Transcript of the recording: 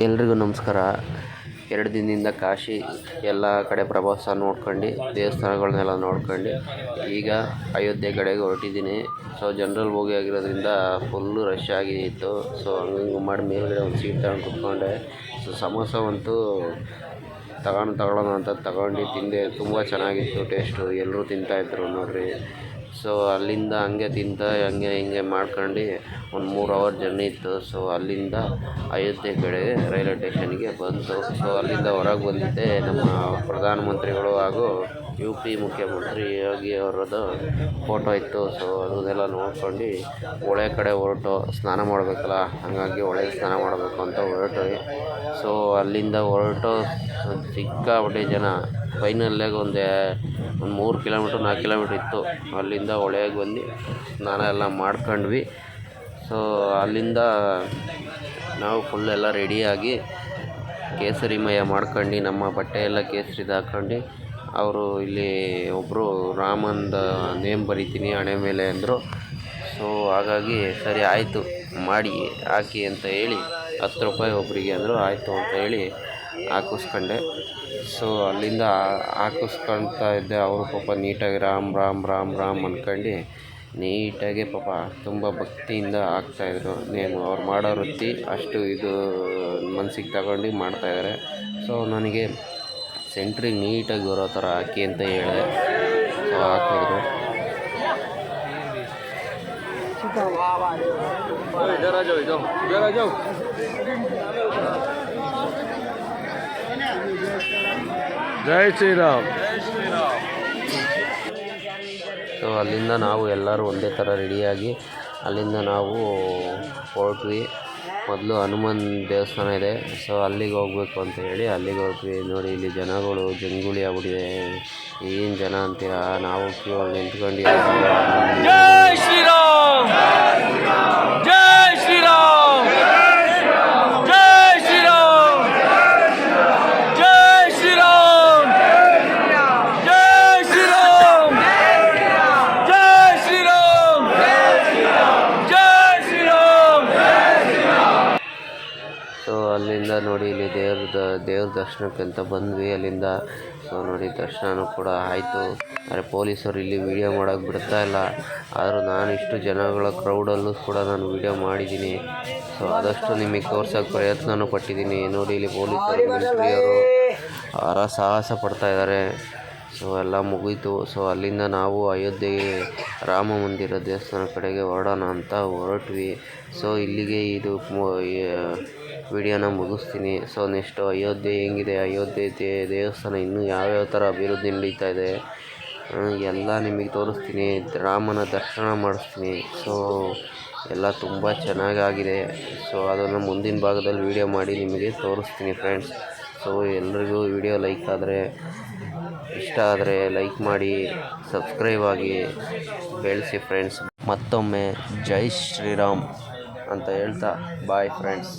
ಎಲ್ರಿಗೂ ನಮಸ್ಕಾರ. 2 ದಿನದಿಂದ ಕಾಶಿ ಎಲ್ಲ ಕಡೆ ಪ್ರವಾಸ ನೋಡ್ಕೊಂಡು ದೇವಸ್ಥಾನಗಳನ್ನೆಲ್ಲ ನೋಡ್ಕೊಂಡು ಈಗ ಅಯೋಧ್ಯೆ ಕಡೆಗೆ ಹೊರಟಿದ್ದೀನಿ. ಸೊ ಜನರಲ್ ಹೋಗಿ ಆಗಿರೋದ್ರಿಂದ ಫುಲ್ಲು ರಶ್ ಆಗಿತ್ತು. ಸೊ ಹಂಗೆ ಮಾಡಿ ಮೇಲ್ಗಡೆ ಒಂದು ಸೀಟ್ ತಗೊಂಡು ಕೂತ್ಕೊಂಡೆ. ಸೊ ಸಮೋಸವಂತೂ ತಗೊಳ್ಳೋಣ ಅಂತ ತಗೊಂಡು ತಿಂದೆ. ತುಂಬ ಚೆನ್ನಾಗಿತ್ತು ಟೇಸ್ಟು. ಎಲ್ಲರೂ ತಿಂತಾಯಿದ್ರು ನೋಡ್ರಿ. ಸೊ ಅಲ್ಲಿಂದ ಹಂಗೆ ಹಂಗೆ ಹಿಂಗೆ ಮಾಡ್ಕೊಂಡು ಒಂದು 3 ಅವರ್ ಜರ್ನಿ ಇತ್ತು. ಸೊ ಅಲ್ಲಿಂದ ಅಯೋಧ್ಯೆ ಕಡೆಗೆ ರೈಲ್ವೆ ಸ್ಟೇಷನ್ಗೆ ಬಂತು. ಸೊ ಅಲ್ಲಿಂದ ಹೊರಗೆ ಬಂದಿದ್ದೆ. ನಮ್ಮ ಪ್ರಧಾನಮಂತ್ರಿಗಳು ಹಾಗೂ UP ಮುಖ್ಯಮಂತ್ರಿ ಯೋಗಿ ಅವರದ್ದು ಫೋಟೋ ಇತ್ತು. ಸೊ ಅದನ್ನೆಲ್ಲ ನೋಡ್ಕೊಂಡು ಹೊಳೆ ಕಡೆ ಹೊರಟು ಸ್ನಾನ ಮಾಡಬೇಕಲ್ಲ, ಹಾಗಾಗಿ ಹೊಳೆಗೆ ಸ್ನಾನ ಮಾಡಬೇಕು ಅಂತ ಹೊರಟ್ವಿ. ಸೊ ಅಲ್ಲಿಂದ ಹೊರಟು ಸಿಕ್ಕಾಪಟ್ಟೆ ಜನ. ಫೈನಲ್ಲಾಗಿ ಒಂದು 3 ಕಿಲೋಮೀಟ್ರ್ 4 ಕಿಲೋಮೀಟ್ರ್ ಇತ್ತು. ಅಲ್ಲಿಂದ ಹೊಳೆಗೆ ಬಂದು ಸ್ನಾನ ಎಲ್ಲ ಮಾಡ್ಕೊಂಡ್ವಿ. ಸೊ ಅಲ್ಲಿಂದ ನಾವು ಫುಲ್ಲೆಲ್ಲ ರೆಡಿಯಾಗಿ ಕೇಸರಿಮಯ ಮಾಡ್ಕೊಂಡು ನಮ್ಮ ಬಟ್ಟೆ ಎಲ್ಲ ಕೇಸರಿದು ಹಾಕ್ಕೊಂಡು ಅವರು ಇಲ್ಲಿ ಒಬ್ಬರು ರಾಮಂದು ನೇಮ್ ಬರಿತೀನಿ ಹಣೆ ಮೇಲೆ ಅಂದರು. ಸೊ ಹಾಗಾಗಿ ಸರಿ ಆಯಿತು ಮಾಡಿ ಹಾಕಿ ಅಂತ ಹೇಳಿ 10 ರೂಪಾಯಿ ಒಬ್ಬರಿಗೆ ಅಂದರು. ಆಯಿತು ಅಂತ ಹೇಳಿ ಹಾಕಿಸ್ಕೊಂಡೆ. ಸೊ ಅಲ್ಲಿಂದ ಹಾಕಿಸ್ಕೊಳ್ತಾ ಇದ್ದೆ. ಅವರು ಪಾಪ ನೀಟಾಗಿ ರಾಮ್ ರಾಮ್ ರಾಮ್ ರಾಮ್ ಅಂದ್ಕೊಂಡು ನೀಟಾಗಿ ಪಾಪ ತುಂಬ ಭಕ್ತಿಯಿಂದ ಹಾಕ್ತಾಯಿದ್ರು ನೇಮು. ಅವ್ರು ಮಾಡೋ ವೃತ್ತಿ ಅಷ್ಟು ಇದು ಮನಸ್ಸಿಗೆ ತಗೊಂಡು ಮಾಡ್ತಾಯಿದ್ದಾರೆ. ಸೊ ನನಗೆ ಸೆಂಟ್ರಿಗೆ ನೀಟಾಗಿ ಬರೋ ಥರ ಹಾಕಿ ಅಂತ ಹೇಳಿದೆ. ಸೊ ಹಾಕಿದ್ರು. ಜೈ ಶ್ರೀರಾಮ್. ಸೊ ಅಲ್ಲಿಂದ ನಾವು ಎಲ್ಲರೂ ಒಂದೇ ಥರ ರೆಡಿಯಾಗಿ ಅಲ್ಲಿಂದ ನಾವು ಹೊರಟ್ವಿ. ಮೊದಲು ಹನುಮಾನ್ ದೇವಸ್ಥಾನ ಇದೆ. ಸೊ ಅಲ್ಲಿಗೆ ಹೋಗ್ಬೇಕು ಅಂತ ಹೇಳಿ ಅಲ್ಲಿಗೆ ಹೊರಟ್ವಿ. ನೋಡಿ ಇಲ್ಲಿ ಜನಗಳು ಜಂಗುಳಿ ಆಗ್ಬಿಟ್ಟಿದೆ. ಏನು ಜನ ಅಂತೀರಾ, ನಾವು ಕ್ಯೂ ಅಲ್ಲಿ ನಿಂತ್ಕೊಂಡಿದ್ದೀವಿ. ಜೈ ಶ್ರೀರಾಮ್, ಜೈ ಶ್ರೀರಾಮ್, ಜೈ ಶ್ರೀರಾಮ್, ಜೈ ಶ್ರೀರಾಮ್, ಜೈ ಶ್ರೀರಾಮ್, ಜೈ ಶ್ರೀರಾಮ್, ಜೈ ಶ್ರೀರಾಮ್. ಸೊ ಅಲ್ಲಿಂದ ನೋಡಿ ಇಲ್ಲಿ ದೇವ್ರ ದರ್ಶನಕ್ಕೆ ಅಂತ ಬಂದ್ವಿ ಅಲ್ಲಿಂದ. ಸೊ ನೋಡಿ ದರ್ಶನವೂ ಕೂಡ ಆಯಿತು. ಆದರೆ ಪೊಲೀಸರು ಇಲ್ಲಿ ವೀಡಿಯೋ ಮಾಡೋಕ್ಕೆ ಬಿಡ್ತಾ ಇಲ್ಲ. ಆದರೂ ನಾನು ಇಷ್ಟು ಜನಗಳ ಕ್ರೌಡಲ್ಲೂ ಕೂಡ ನಾನು ವೀಡಿಯೋ ಮಾಡಿದ್ದೀನಿ. ಸೊ ಆದಷ್ಟು ನಿಮಗೆ ತೋರ್ಸೋಕ್ಕೆ ಪ್ರಯತ್ನವೂ ಪಟ್ಟಿದ್ದೀನಿ. ನೋಡಿ ಇಲ್ಲಿ ಪೊಲೀಸರು ಮಿಲಿಟ್ರಿಯವರು ಸಾಹಸ ಪಡ್ತಾಯಿದ್ದಾರೆ. ಸೊ ಎಲ್ಲ ಮುಗೀತು. ಸೊ ಅಲ್ಲಿಂದ ನಾವು ಅಯೋಧ್ಯೆಗೆ ರಾಮ ಮಂದಿರ ದೇವಸ್ಥಾನ ಕಡೆಗೆ ಹೊರಡೋಣ ಅಂತ ಹೊರಟ್ವಿ. ಸೊ ಇಲ್ಲಿಗೆ ಇದು ವಿಡಿಯೋನ ಮುಗಿಸ್ತೀನಿ. ಸೊ ನೆಕ್ಸ್ಟು ಅಯೋಧ್ಯೆ ಹೆಂಗಿದೆ, ಅಯೋಧ್ಯೆ ದೇವಸ್ಥಾನ ಇನ್ನೂ ಯಾವ್ಯಾವ ಥರ ಅಭಿವೃದ್ಧಿ ನಡೀತಾ ಇದೆ ಎಲ್ಲ ನಿಮಗೆ ತೋರಿಸ್ತೀನಿ. ರಾಮನ ದರ್ಶನ ಮಾಡಿಸ್ತೀನಿ. ಸೊ ಎಲ್ಲ ತುಂಬ ಚೆನ್ನಾಗಾಗಿದೆ. ಸೊ ಅದನ್ನು ಮುಂದಿನ ಭಾಗದಲ್ಲಿ ವೀಡಿಯೋ ಮಾಡಿ ನಿಮಗೆ ತೋರಿಸ್ತೀನಿ ಫ್ರೆಂಡ್ಸ್. ಸೊ ಎಲ್ರಿಗೂ ವಿಡಿಯೋ ಇಷ್ಟ ಆದರೆ ಲೈಕ್ ಮಾಡಿ, ಸಬ್ಸ್ಕ್ರೈಬ್ ಆಗಿ ಬೆಳೆಸಿ ಫ್ರೆಂಡ್ಸ್. ಮತ್ತೊಮ್ಮೆ ಜೈ ಶ್ರೀರಾಮ್ ಅಂತ ಹೇಳ್ತಾ ಬಾಯ್ ಫ್ರೆಂಡ್ಸ್.